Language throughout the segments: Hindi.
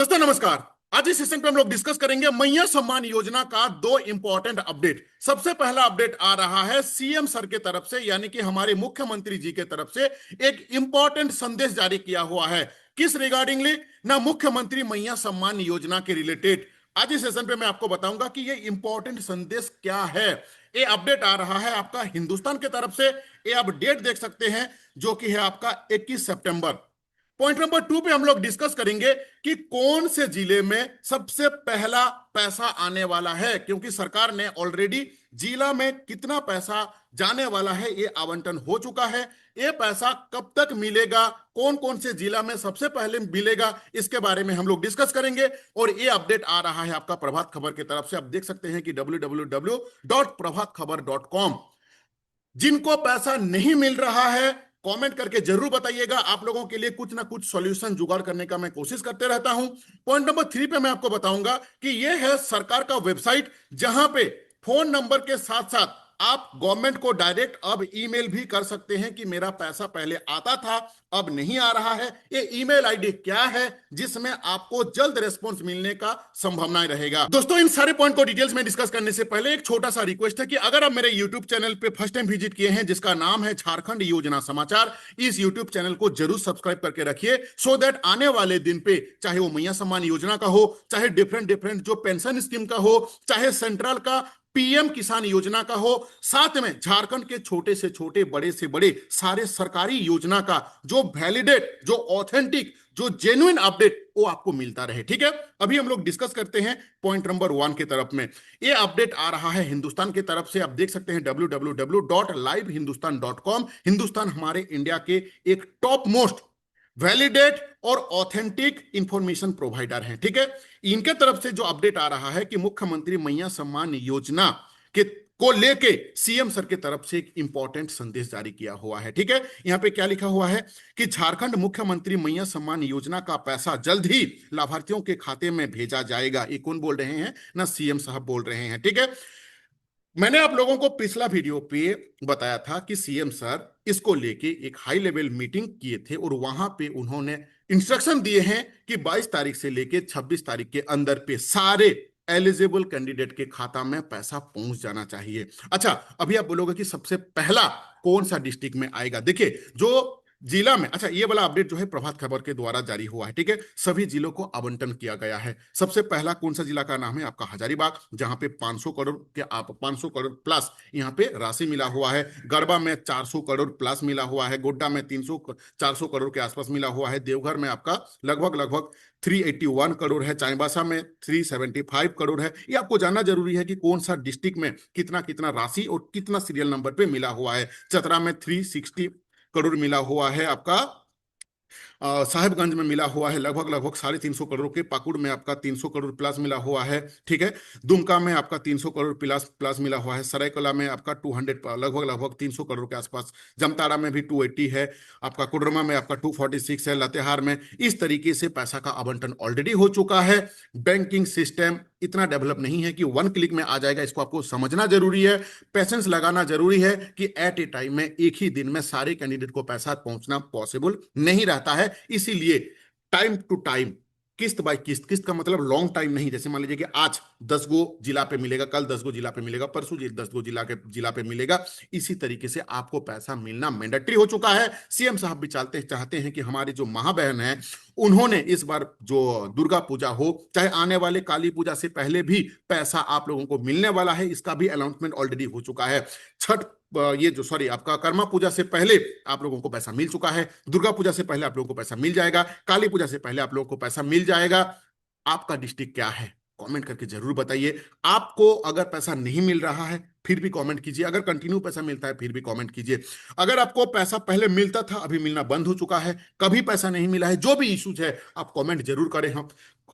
दोस्तों नमस्कार। आज इस सेशन पे हम लोग डिस्कस करेंगे मैया सम्मान योजना का दो इंपॉर्टेंट अपडेट। सबसे पहला अपडेट आ रहा है सीएम सर के तरफ से, यानी कि हमारे मुख्यमंत्री जी के तरफ से एक इंपॉर्टेंट संदेश जारी किया हुआ है। किस रिगार्डिंगली? ना मुख्यमंत्री मैया सम्मान योजना के रिलेटेड। आज इस सेशन पे मैं आपको बताऊंगा कि ये इंपॉर्टेंट संदेश क्या है। ये अपडेट आ रहा है आपका हिंदुस्तान के तरफ से। ये आप डेट देख सकते हैं, जो कि है आपका 21 सितंबर। पॉइंट नंबर 2 पे हम लोग डिस्कस करेंगे कि कौन से जिले में सबसे पहला पैसा आने वाला है, क्योंकि सरकार ने ऑलरेडी जिला में कितना पैसा जाने वाला है ये आवंटन हो चुका है। ये पैसा कब तक मिलेगा, कौन कौन से जिला में सबसे पहले मिलेगा, इसके बारे में हम लोग डिस्कस करेंगे। और ये अपडेट आ रहा है आपका प्रभात खबर की तरफ से। आप देख सकते हैं कि www.prabhatkhabar.com। जिनको पैसा नहीं मिल रहा है कमेंट करके जरूर बताइएगा। आप लोगों के लिए कुछ ना कुछ सॉल्यूशन जुगाड़ करने का मैं कोशिश करते रहता हूं। पॉइंट नंबर 3 पे मैं आपको बताऊंगा कि यह है सरकार का वेबसाइट, जहां पे फोन नंबर के साथ साथ आप गवर्नमेंट को डायरेक्ट अब ईमेल भी कर सकते हैं कि मेरा पैसा पहले आता था अब नहीं आ रहा है। ये ईमेल आईडी क्या है जिसमें आपको जल्द रिस्पॉन्स मिलने का संभावना रहेगा। दोस्तों इन सारे पॉइंट को डिटेल्स में डिस्कस करने से पहले एक छोटा सा रिक्वेस्ट है कि अगर आप मेरे यूट्यूब चैनल पे फर्स्ट टाइम विजिट किए हैं, जिसका नाम है झारखंड योजना समाचार, इस यूट्यूब चैनल को जरूर सब्सक्राइब करके रखिए, सो दैट आने वाले दिन पे चाहे वो मैया सम्मान योजना का हो, चाहे डिफरेंट जो पेंशन स्कीम का हो, चाहे सेंट्रल का पीएम किसान योजना का हो, साथ में झारखंड के छोटे से छोटे बड़े से बड़े सारे सरकारी योजना का जो वैलिडेट, जो ऑथेंटिक, जो जेन्युइन अपडेट वो आपको मिलता रहे। ठीक है, अभी हम लोग डिस्कस करते हैं पॉइंट नंबर 1 की तरफ में। ये अपडेट आ रहा है हिंदुस्तान की तरफ से। आप देख सकते हैं www.livehinduस्tan.com। हिंदुस्तान हमारे इंडिया के एक टॉप मोस्ट वैलिडेट और ऑथेंटिक इंफॉर्मेशन प्रोवाइडर हैं। ठीक है, इनके तरफ से जो अपडेट आ रहा है कि मुख्यमंत्री मैया सम्मान योजना के को लेके सीएम सर के तरफ से एक इंपॉर्टेंट संदेश जारी किया हुआ है। ठीक है, यहां पे क्या लिखा हुआ है कि झारखंड मुख्यमंत्री मैया सम्मान योजना का पैसा जल्द ही लाभार्थियों के खाते में भेजा जाएगा। ये कौन बोल रहे हैं? ना सीएम साहब बोल रहे हैं। ठीक है, मैंने आप लोगों को पिछला वीडियो पे बताया था कि सीएम सर इसको लेके एक हाई लेवल मीटिंग किए थे और वहां पे उन्होंने इंस्ट्रक्शन दिए हैं कि 22 तारीख से लेके 26 तारीख के अंदर पे सारे एलिजिबल कैंडिडेट के खाता में पैसा पहुंच जाना चाहिए। अच्छा, अभी आप बोलोगे कि सबसे पहला कौन सा डिस्ट्रिक्ट में आएगा? देखिए, जो जिला में, अच्छा ये वाला अपडेट जो है प्रभात खबर के द्वारा जारी हुआ है। ठीक है, सभी जिलों को आवंटन किया गया है। सबसे पहला कौन सा जिला का नाम है? आपका हजारीबाग, जहां पे 500 करोड़ के आप 500 करोड़ प्लस यहां पे राशि मिला हुआ है। गरबा में 400 करोड़ प्लस मिला हुआ है। गोड्डा में 400 करोड़ के आसपास मिला हुआ है। देवघर में आपका लगभग 381 करोड़ है। चाईबासा में 375 करोड़ है। ये आपको जानना जरूरी है कि कौन सा डिस्ट्रिक्ट में कितना कितना राशि और कितना सीरियल नंबर पे मिला हुआ है। चतरा में 360 करोड़ मिला हुआ है। आपका साहिबगंज में मिला हुआ है लगभग 350 करोड़ के। पाकुड़ में आपका 300 करोड़ प्लस मिला हुआ है। ठीक है, दुमका में आपका 300 करोड़ प्लस प्लस मिला हुआ है। सरायकला में आपका 200 लगभग 300 करोड़ के आसपास। जमताड़ा में भी 280 है। आपका कोडरमा में आपका 246 है। लातेहार में इस तरीके से पैसा का आवंटन ऑलरेडी हो चुका है। बैंकिंग सिस्टम इतना डेवलप नहीं है कि 1 क्लिक में आ जाएगा। इसको आपको समझना जरूरी है, पेशेंस लगाना जरूरी है कि एट ए टाइम में एक ही दिन में सारे कैंडिडेट को पैसा पहुंचना पॉसिबल नहीं रहता है। इसीलिए टाइम टू टाइम, किस्त बाय किस्त, किस्त का मतलब लॉन्ग टाइम नहीं। जैसे मान लीजिए कि आज 10 गो जिला पे मिलेगा, कल 10 गो जिला पे मिलेगा, परसों 10 गो जिला पे मिलेगा। इसी तरीके से आपको पैसा मिलना मैंडेटरी हो चुका है। सीएम साहब भी चाहते हैं कि हमारी जो मां बहन है उन्होंने इस बार जो दुर्गा पूजा हो, चाहे आने वाले काली पूजा से पहले भी पैसा आप लोगों को मिलने वाला है। इसका भी अनाउंसमेंट ऑलरेडी हो चुका है। छठ ये जो सॉरी आपका कर्मा पूजा से पहले आप लोगों को पैसा मिल चुका है। दुर्गा पूजा से पहले आप लोगों को पैसा मिल जाएगा। काली पूजा से पहले आप लोगों को पैसा मिल जाएगा। आपका डिस्ट्रिक्ट क्या है? कमेंट करके जरूर बताइए। आपको अगर पैसा नहीं मिल रहा है फिर भी कमेंट कीजिए। अगर कंटिन्यू पैसा मिलता है फिर भी कमेंट कीजिए। अगर आपको पैसा पहले मिलता था, अभी मिलना बंद हो चुका है, कभी पैसा नहीं मिला है, जो भी इश्यूज है आप कमेंट जरूर करें। हम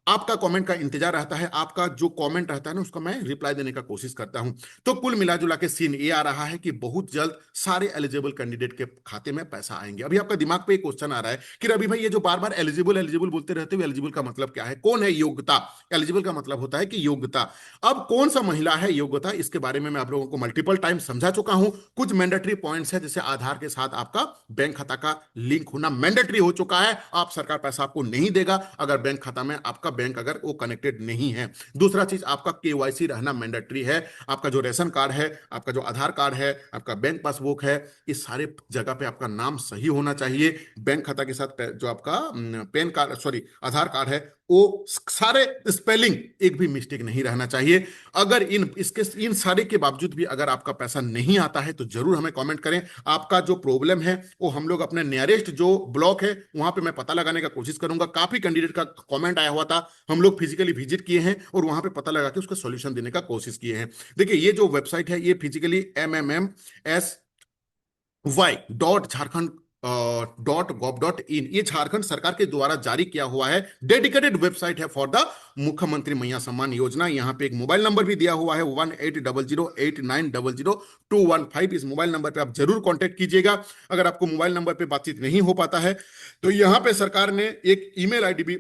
आपका कमेंट का इंतजार रहता है। आपका जो कमेंट रहता है ना उसका मैं रिप्लाई देने का कोशिश करता हूं। तो कुल मिला जुला के सीन ये आ रहा है कि बहुत जल्द सारे एलिजिबल कैंडिडेट के खाते में पैसा आएंगे। अभी आपका दिमाग पे एक क्वेश्चन आ रहा है कि रवि भाई ये जो बार बार एलिजिबल एलिजिबल बोलते रहते हो, एलिजिबल का मतलब क्या है? कौन है योग्यता? एलिजिबल का मतलब होता है कि योग्यता। अब कौन सा महिला है योग्यता, इसके बारे में मैं आप लोगों को मल्टीपल टाइम समझा चुका हूं। कुछ मैंडेटरी पॉइंट्स है, जैसे आधार के साथ आपका बैंक खाता का लिंक होना मैंडेटरी हो चुका है। आप सरकार पैसा आपको नहीं देगा अगर बैंक खाता में आपका बैंक अगर वो कनेक्टेड नहीं है। दूसरा चीज, आपका केवाईसी रहना मैंडेटरी है। आपका जो रेशन कार्ड है, आपका जो आधार कार्ड है, आपका बैंक पासबुक है, इस सारे जगह पे आपका नाम सही होना चाहिए। बैंक खाता के साथ जो आपका पैन कार्ड, सॉरी, आधार कार्ड है, वो सारे स्पेलिंग एक भी मिस्टेक नहीं रहना चाहिए। अगर इन सारे के बावजूद भी अगर आपका पैसा नहीं आता है तो जरूर हमें कमेंट करें। आपका जो प्रॉब्लम है वो हम लोग अपने नियरेस्ट जो ब्लॉक है वहां पे मैं पता लगाने का कोशिश करूंगा। काफी कैंडिडेट का कमेंट आया हुआ था, हम लोग फिजिकली विजिट किए हैं और वहां पे पता लगा के उसका सॉल्यूशन देने का कोशिश किए हैं। देखिए, ये जो वेबसाइट है ये फिजिकली MMMSY .झारखंड.gov.in, ये झारखंड सरकार के द्वारा जारी किया हुआ है, डेडिकेटेड वेबसाइट है फॉर द मुख्यमंत्री मैया सम्मान योजना। यहाँ पे एक मोबाइल नंबर भी दिया हुआ है 18008900 215। इस मोबाइल नंबर पे आप जरूर कांटेक्ट कीजिएगा। अगर आपको मोबाइल नंबर पे बातचीत नहीं हो पाता है तो यहाँ पे सरकार ने एक ईमेल आईडी भी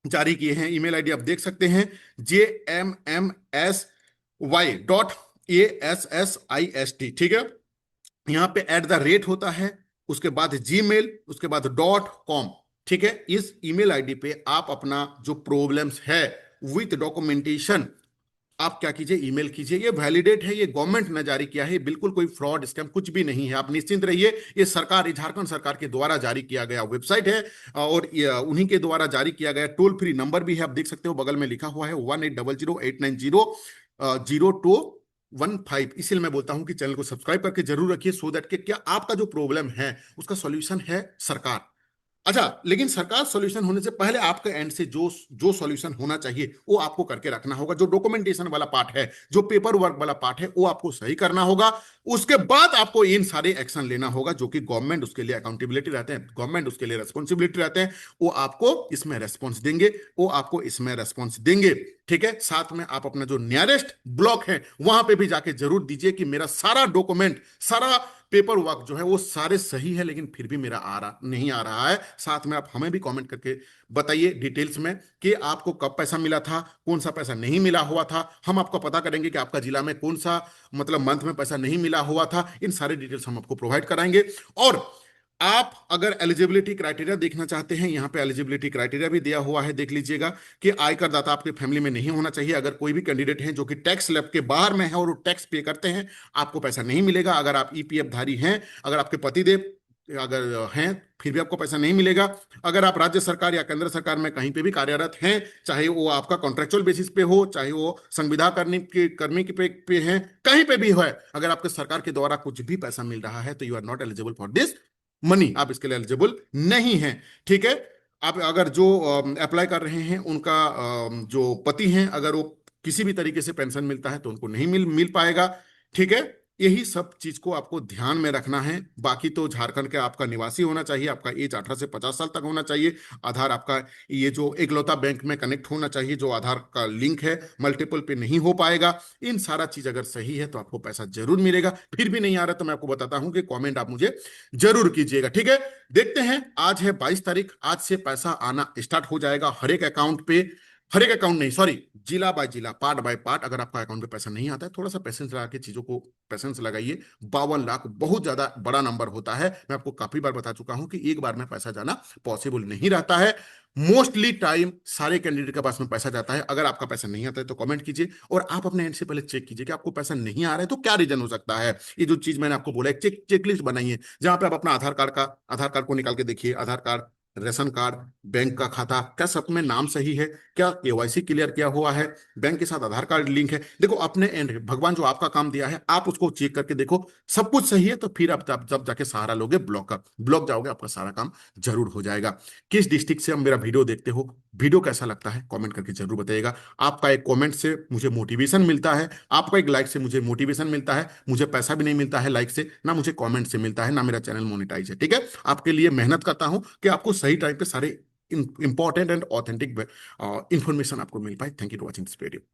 जारी किए हैं। ईमेल आईडी आप देख सकते हैं, JMMSY.ASSIST, ठीक है। यहाँ पे @ होता है, उसके बाद जीमेल, उसके बाद .com, ठीक है। इस ईमेल आईडी पे आप अपना जो प्रॉब्लम्स है विथ डॉक्यूमेंटेशन आप क्या कीजिए, ईमेल कीजिए। ये वैलिडेट है, ये गवर्नमेंट ने जारी किया है, बिल्कुल कोई फ्रॉड स्कैम कुछ भी नहीं है, आप निश्चिंत रहिए। ये सरकार, ये झारखंड सरकार के द्वारा जारी किया गया वेबसाइट है और उन्हीं के द्वारा जारी किया गया टोल फ्री नंबर भी है, आप देख सकते हो बगल में लिखा हुआ है 18008900 इसीलिए मैं बोलता हूं कि चैनल को सब्सक्राइब करके जरूर रखिए, सो दैट कि क्या आपका जो प्रॉब्लम है उसका सॉल्यूशन है सरकार। अच्छा, लेकिन सरकार सॉल्यूशन होने से पहले आपके एंड से जो जो सॉल्यूशन होना चाहिए वो आपको करके रखना होगा। जो डॉक्यूमेंटेशन वाला पार्ट है, जो पेपर वर्क वाला पार्ट है, वो आपको सही करना होगा। उसके बाद आपको इन सारे एक्शन लेना होगा, जो कि गवर्नमेंट उसके लिए अकाउंटेबिलिटी रहते हैं, गवर्नमेंट उसके लिए रेस्पॉन्सिबिलिटी रहते हैं। वो आपको इसमें रेस्पॉन्स देंगे, वो आपको इसमें रेस्पॉन्स देंगे, ठीक है। साथ में आप अपना जो नियरेस्ट ब्लॉक है वहां पे भी जाके जरूर दीजिए कि मेरा सारा डॉक्यूमेंट, सारा पेपर वर्क जो है वो सारे सही है, लेकिन फिर भी मेरा नहीं आ रहा है। साथ में आप हमें भी कमेंट करके बताइए डिटेल्स में कि आपको कब पैसा मिला था, कौन सा पैसा नहीं मिला हुआ था। हम आपको पता करेंगे कि आपका जिला में कौन सा मतलब मंथ में पैसा नहीं मिला हुआ था। इन सारे डिटेल्स हम आपको प्रोवाइड कराएंगे। और आप अगर एलिजिबिलिटी क्राइटेरिया देखना चाहते हैं, यहाँ पे एलिजिबिलिटी क्राइटेरिया भी दिया हुआ है, देख लीजिएगा कि आयकर दाता आपके फैमिली में नहीं होना चाहिए। अगर कोई भी कैंडिडेट है जो कि टैक्स स्लैब के बाहर में है और वो टैक्स पे करते हैं, आपको पैसा नहीं मिलेगा। अगर आप ईपीएफ धारी हैं, अगर आपके पतिदेव अगर हैं, फिर भी आपको पैसा नहीं मिलेगा। अगर आप राज्य सरकार या केंद्र सरकार में कहीं पे भी कार्यरत हैं, चाहे वो आपका कॉन्ट्रेक्चुअल बेसिस पे हो, चाहे वो संविदा कर्मी के पे हैं, कहीं पे भी है, अगर आपके सरकार के द्वारा कुछ भी पैसा मिल रहा है तो you are not eligible for this money, आप इसके लिए एलिजिबल नहीं है, ठीक है। आप अगर जो अप्लाई कर रहे हैं उनका जो पति हैं, अगर वो किसी भी तरीके से पेंशन मिलता है तो उनको नहीं मिल पाएगा, ठीक है। यही सब चीज को आपको ध्यान में रखना है। बाकी तो झारखंड के आपका निवासी होना चाहिए, आपका एज 18 से 50 साल तक होना चाहिए, आधार आपका ये जो एकलौता बैंक में कनेक्ट होना चाहिए, जो आधार का लिंक है मल्टीपल पे नहीं हो पाएगा। इन सारा चीज अगर सही है तो आपको पैसा जरूर मिलेगा। फिर भी नहीं आ रहा तो मैं आपको बताता हूं कि कमेंट आप मुझे जरूर कीजिएगा, ठीक है। देखते हैं, आज है 22 तारीख, आज से पैसा आना स्टार्ट हो जाएगा हर एक अकाउंट पे। हर एक अकाउंट नहीं, सॉरी, जिला बाय जिला, पार्ट बाय पार्ट। अगर आपका अकाउंट पे पैसा नहीं आता है, थोड़ा सा पेशेंस लगा के चीजों को पेशेंस लगाइए। 52 लाख बहुत ज्यादा बड़ा नंबर होता है। मैं आपको काफी बार बता चुका हूं कि एक बार में पैसा जाना पॉसिबल नहीं रहता है। मोस्टली टाइम सारे कैंडिडेट के पास में पैसा जाता है। अगर आपका पैसा नहीं आता है तो कमेंट कीजिए और आप अपने एंड से पहले चेक कीजिए कि आपको पैसा नहीं आ रहा है तो क्या रीजन हो सकता है। ये जो चीज मैंने आपको बोला, एक चेकलिस्ट बनाइए जहां पे आप अपना आधार कार्ड को निकाल के देखिए, आधार कार्ड, रेशन कार्ड, बैंक का खाता, क्या सब में नाम सही है, क्या केवाईसी क्लियर किया हुआ है, बैंक के साथ आधार कार्ड लिंक है। देखो, अपने एंड भगवान जो आपका काम दिया है आप उसको चेक करके देखो, सब कुछ सही है तो फिर आप जब जाके सहारा लोगे ब्लॉक का, ब्लॉक जाओगे आपका सारा काम जरूर हो जाएगा। किस डिस्ट्रिक्ट से हम मेरा वीडियो देखते हो, वीडियो कैसा लगता है कमेंट करके जरूर बताइएगा। आपका एक कमेंट से मुझे मोटिवेशन मिलता है, आपका एक लाइक से मुझे मोटिवेशन मिलता है। मुझे पैसा भी नहीं मिलता है लाइक से, ना मुझे कमेंट से मिलता है, ना मेरा चैनल मोनेटाइज है, ठीक है। आपके लिए मेहनत करता हूं कि आपको सही टाइम पे सारे इंपॉर्टेंट एंड ऑथेंटिक इंफॉर्मेशन आपको मिल पाए। Thank you for watching this video.